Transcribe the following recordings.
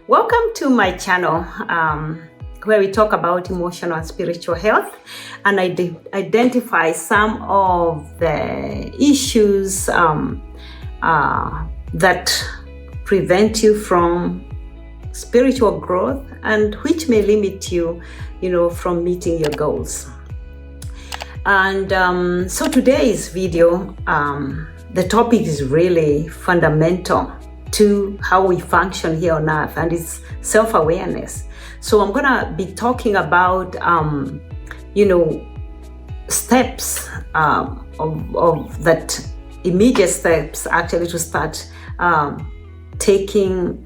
Welcome to my channel where we talk about emotional and spiritual health, and I identify some of the issues that prevent you from spiritual growth and which may limit you, from meeting your goals. And so today's video, the topic is really fundamental to how we function here on earth, and it's self-awareness. So I'm gonna be talking about steps of that, immediate steps actually to start taking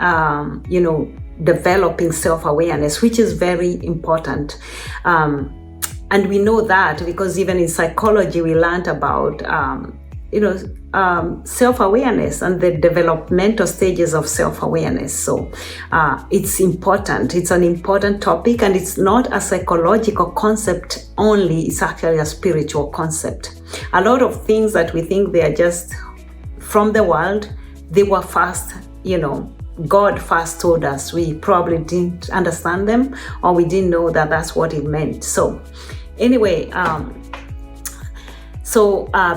developing self-awareness, which is very important. And we know that because even in psychology we learned about self-awareness and the developmental stages of self-awareness. So it's important. It's an important topic, and it's not a psychological concept only. It's actually a spiritual concept. A lot of things that we think they are just from the world, they were first, God first told us. We probably didn't understand them, or we didn't know that that's what it meant. So anyway,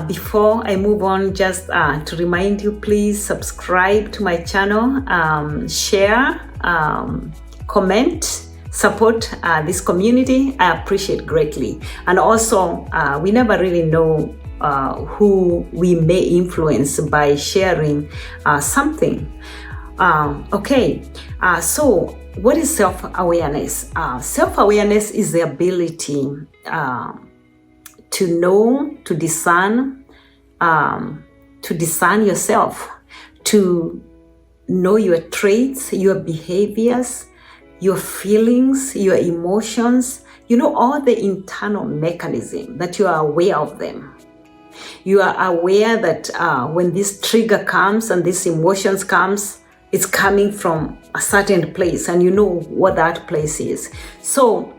before I move on, just to remind you, please subscribe to my channel, share, comment, support this community. I appreciate greatly. And also, we never really know who we may influence by sharing something. So what is self-awareness? Self-awareness is the ability to know, to discern yourself, to know your traits, your behaviors, your feelings, your emotions, all the internal mechanism that you are aware of them. You are aware that when this trigger comes and this emotions comes, it's coming from a certain place, and you know what that place is. So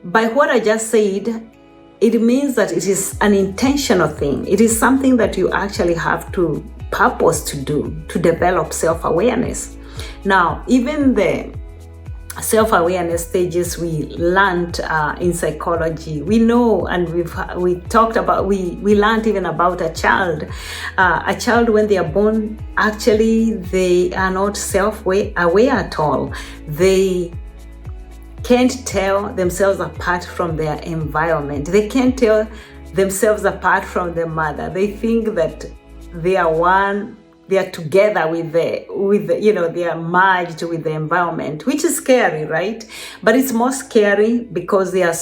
by what I just said, it means that it is an intentional thing. It is something that you actually have to purpose to do, to develop self-awareness. Now, even the self-awareness stages we learned in psychology, we know, and we talked about, we learned even about a child. A child, when they are born, actually they are not self-aware at all. They can't tell themselves apart from their environment. They can't tell themselves apart from their mother. They think that they are one, they are together they are merged with the environment, which is scary, right? But it's more scary because they are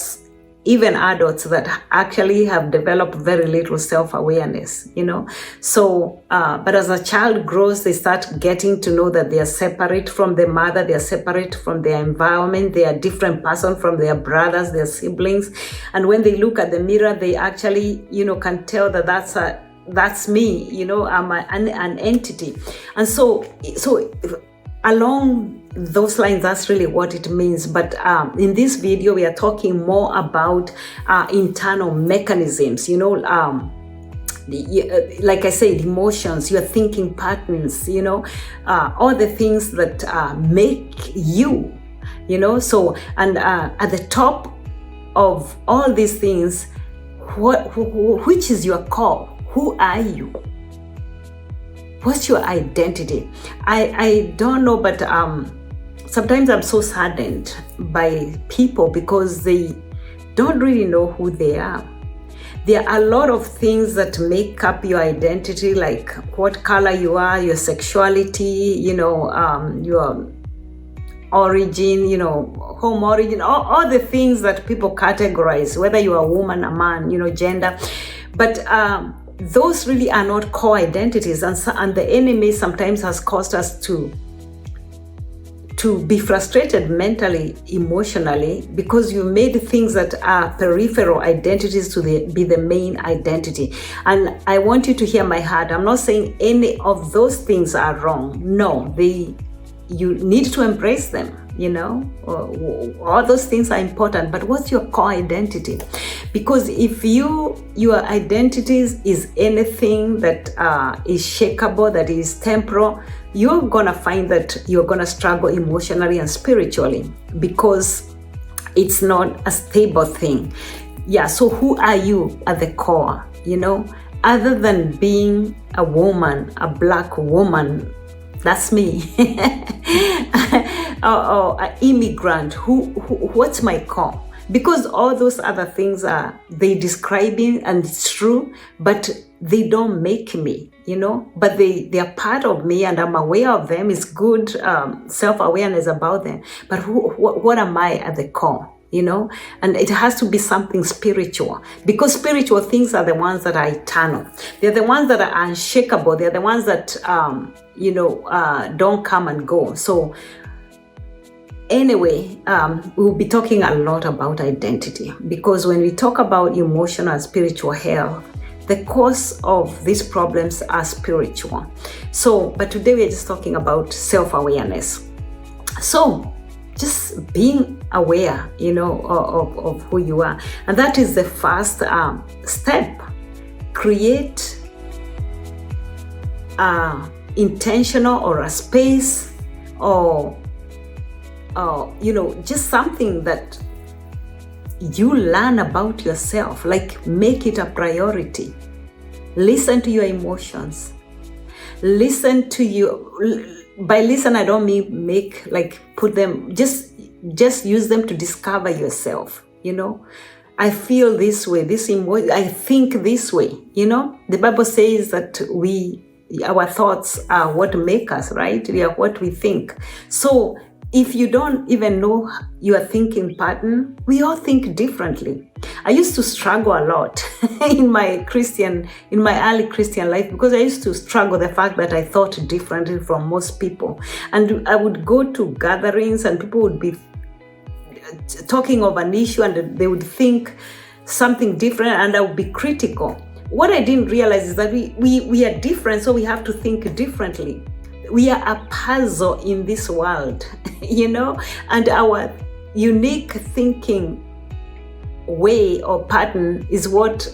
even adults that actually have developed very little self-awareness, So, but as a child grows, they start getting to know that they are separate from their mother, they are separate from their environment, they are a different person from their brothers, their siblings. And when they look at the mirror, they actually, can tell that that's me, I'm an entity. And so along those lines, that's really what it means. But in this video, we are talking more about internal mechanisms, like I said, emotions, your thinking patterns, all the things that make you, so, and at the top of all these things, which is your core? Who are you? What's your identity? I don't know, but sometimes I'm so saddened by people because they don't really know who they are. There are a lot of things that make up your identity, like what color you are, your sexuality, your origin, home origin, all the things that people categorize, whether you are a woman, a man, gender. But those really are not core identities, and the enemy sometimes has caused us to be frustrated mentally, emotionally, because you made things that are peripheral identities to be the main identity. And I want you to hear my heart. I'm not saying any of those things are wrong. No, you need to embrace them. All those things are important, but what's your core identity? Because if your identity is anything that is shakeable, that is temporal, you're gonna find that you're gonna struggle emotionally and spiritually, because it's not a stable thing. Yeah, so who are you at the core? Other than being a woman, a Black woman, that's me, or an immigrant, what's my core? Because all those other things they describing, and it's true, but they don't make me, but they are part of me, and I'm aware of them. It's good self-awareness about them, but what am I at the core? And it has to be something spiritual, because spiritual things are the ones that are eternal. They're the ones that are unshakable. They're the ones that, don't come and go. So anyway, we'll be talking a lot about identity, because when we talk about emotional and spiritual health, the cause of these problems are spiritual. So, but today we're just talking about self-awareness. So, just being aware, of who you are. And that is the first step. Create intentional or a space or just something that you learn about yourself, like make it a priority. Listen to your emotions. Listen to you. By listen, I don't mean put them, just use them to discover yourself. I feel this way, I think this way. The Bible says that our thoughts are what make us, right? We are what we think. So if you don't even know your thinking pattern, we all think differently. I used to struggle a lot in my early Christian life, because I used to struggle the fact that I thought differently from most people. And I would go to gatherings and people would be talking of an issue and they would think something different, and I would be critical. What I didn't realize is that we are different, so we have to think differently. We are a puzzle in this world, and our unique thinking way or pattern is what,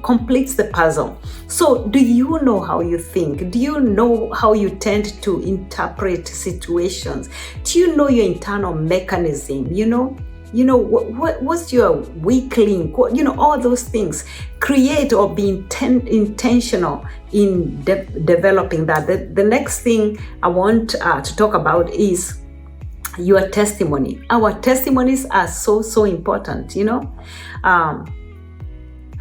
completes the puzzle. So do you know how you think? Do you know how you tend to interpret situations? Do you know your internal mechanism? What's your weak link? All those things. Create or be intentional in developing that. The next thing I want to talk about is your testimony. Our testimonies are so important,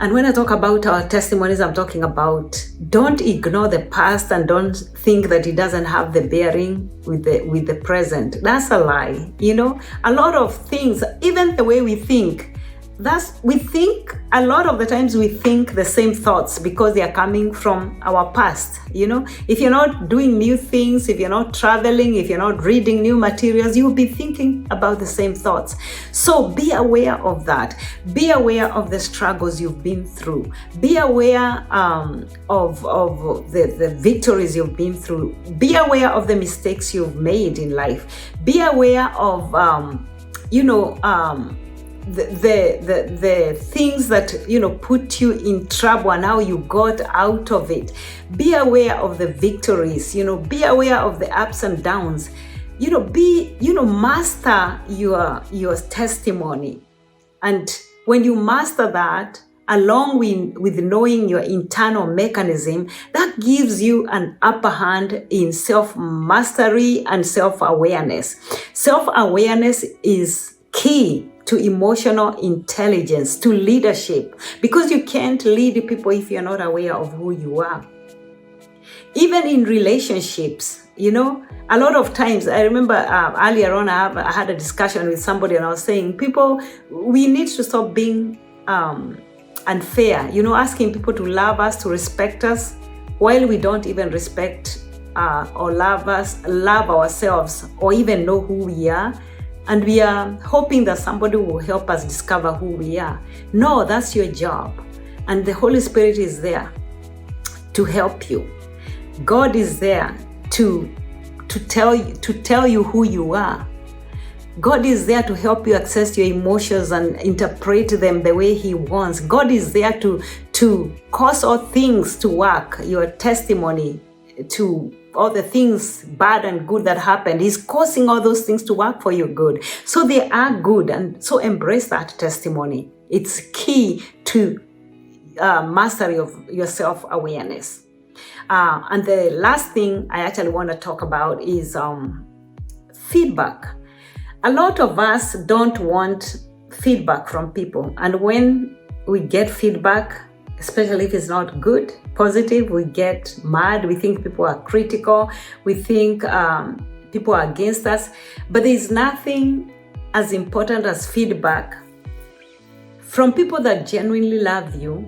and when I talk about our testimonies, I'm talking about, don't ignore the past and don't think that it doesn't have the bearing with the present. That's a lie. A lot of things, even the way we think, a lot of the times we think the same thoughts because they are coming from our past. If you're not doing new things, if you're not traveling, if you're not reading new materials, you'll be thinking about the same thoughts. So be aware of that. Be aware of the struggles you've been through. Be aware of the victories you've been through. Be aware of the mistakes you've made in life. Be aware of the things that put you in trouble and how you got out of it. Be aware of the victories. Be aware of the ups and downs. Master your testimony. And when you master that, along with knowing your internal mechanism, that gives you an upper hand in self-mastery and self-awareness. Self-awareness is key to emotional intelligence, to leadership, because you can't lead people if you're not aware of who you are. Even in relationships, a lot of times, I remember earlier on, I had a discussion with somebody and I was saying, we need to stop being unfair, asking people to love us, to respect us, while we don't even respect or love ourselves, or even know who we are. And we are hoping that somebody will help us discover who we are. No, that's your job. And the Holy Spirit is there to help you. God is there to tell you who you are. God is there to help you access your emotions and interpret them the way He wants. God is there to cause all things to work, your testimony, to all the things bad and good that happened. He's causing all those things to work for your good. So they are good, and so embrace that testimony. It's key to mastery of your self-awareness. And the last thing I actually want to talk about is feedback. A lot of us don't want feedback from people. And when we get feedback, especially if it's not good, positive, we get mad. We think people are critical. We think people are against us. But there's nothing as important as feedback from people that genuinely love you,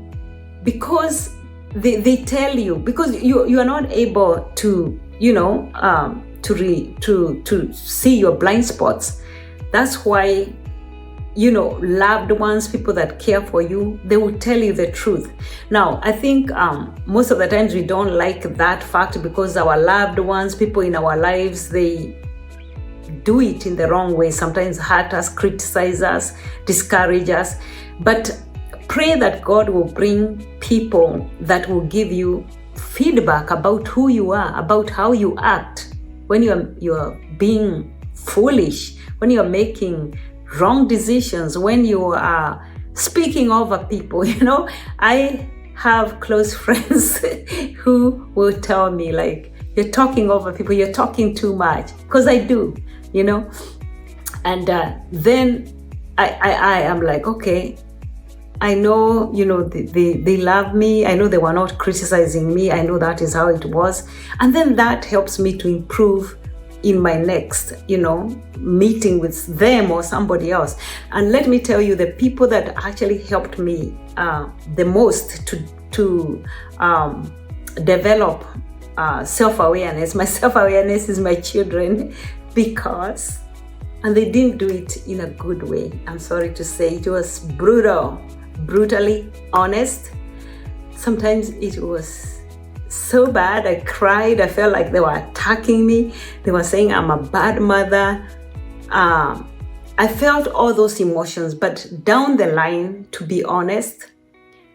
because they tell you, because you are not able to, to see your blind spots. That's why, loved ones, people that care for you, they will tell you the truth. Now, I think most of the times we don't like that fact because our loved ones, people in our lives, they do it in the wrong way. Sometimes hurt us, criticize us, discourage us. But pray that God will bring people that will give you feedback about who you are, about how you act when you're being foolish, when you're making wrong decisions, when you are speaking over people. I have close friends who will tell me, like, you're talking over people, you're talking too much, because I do, and then I am like, okay, I know, they love me. I know they were not criticizing me. I know that is how it was. And then that helps me to improve in my next, meeting with them or somebody else. And let me tell you, the people that actually helped me the most to develop self-awareness. My self-awareness is my children, because, and they didn't do it in a good way. I'm sorry to say, it was brutally honest. Sometimes it was so bad. I cried. I felt like they were attacking me. They were saying I'm a bad mother. I felt all those emotions, but down the line, to be honest,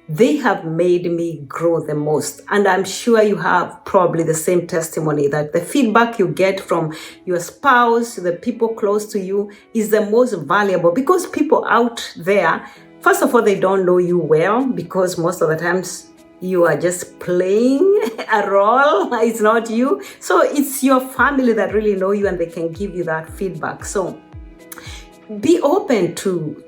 they have made me grow the most. And I'm sure you have probably the same testimony, that the feedback you get from your spouse, the people close to you, is the most valuable, because people out there, first of all, they don't know you well, because most of the times you are just playing a role. It's not you. So it's your family that really know you, and they can give you that feedback. So be open to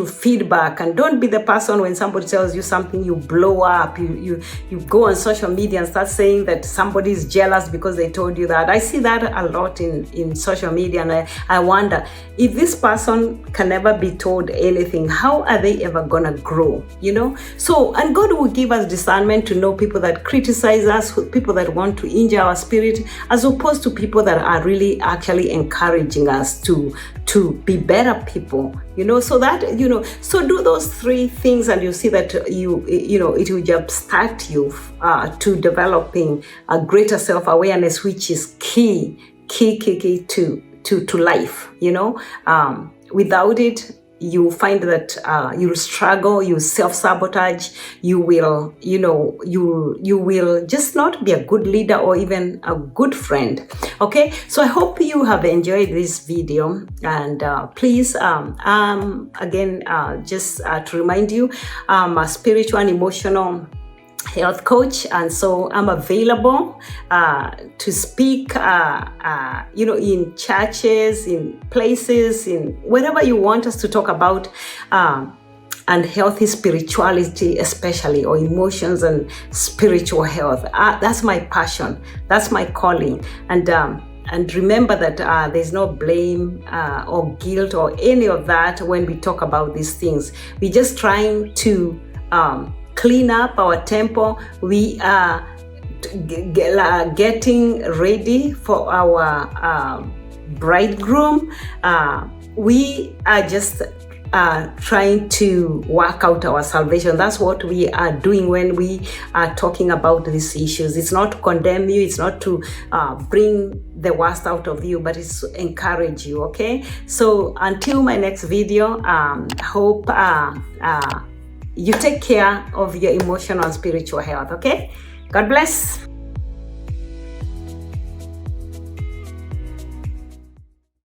feedback, and don't be the person when somebody tells you something, you blow up, you go on social media and start saying that somebody is jealous because they told you that. I see that a lot in social media, and I wonder, if this person can never be told anything, how are they ever gonna grow? So, and God will give us discernment to know people that criticize us, people that want to injure our spirit, as opposed to people that are really actually encouraging us to be better people, so that, so do those three things, and you see that it will just start you to developing a greater self-awareness, which is key to life. Without it, you find that you'll struggle, you self-sabotage, you will just not be a good leader or even a good friend. Okay, so I hope you have enjoyed this video, and please, again, just to remind you, I'm a spiritual and emotional health coach, and so I'm available to speak in churches, in places, in wherever you want us to talk about and healthy spirituality, especially, or emotions and spiritual health. That's my passion, that's my calling. And remember that there's no blame or guilt or any of that when we talk about these things. We're just trying to clean up our temple. We are getting ready for our bridegroom. We are just trying to work out our salvation. That's what we are doing when we are talking about these issues. It's not to condemn you, it's not to bring the worst out of you, but it's to encourage you, okay? So until my next video, hope you take care of your emotional and spiritual health, okay? God bless.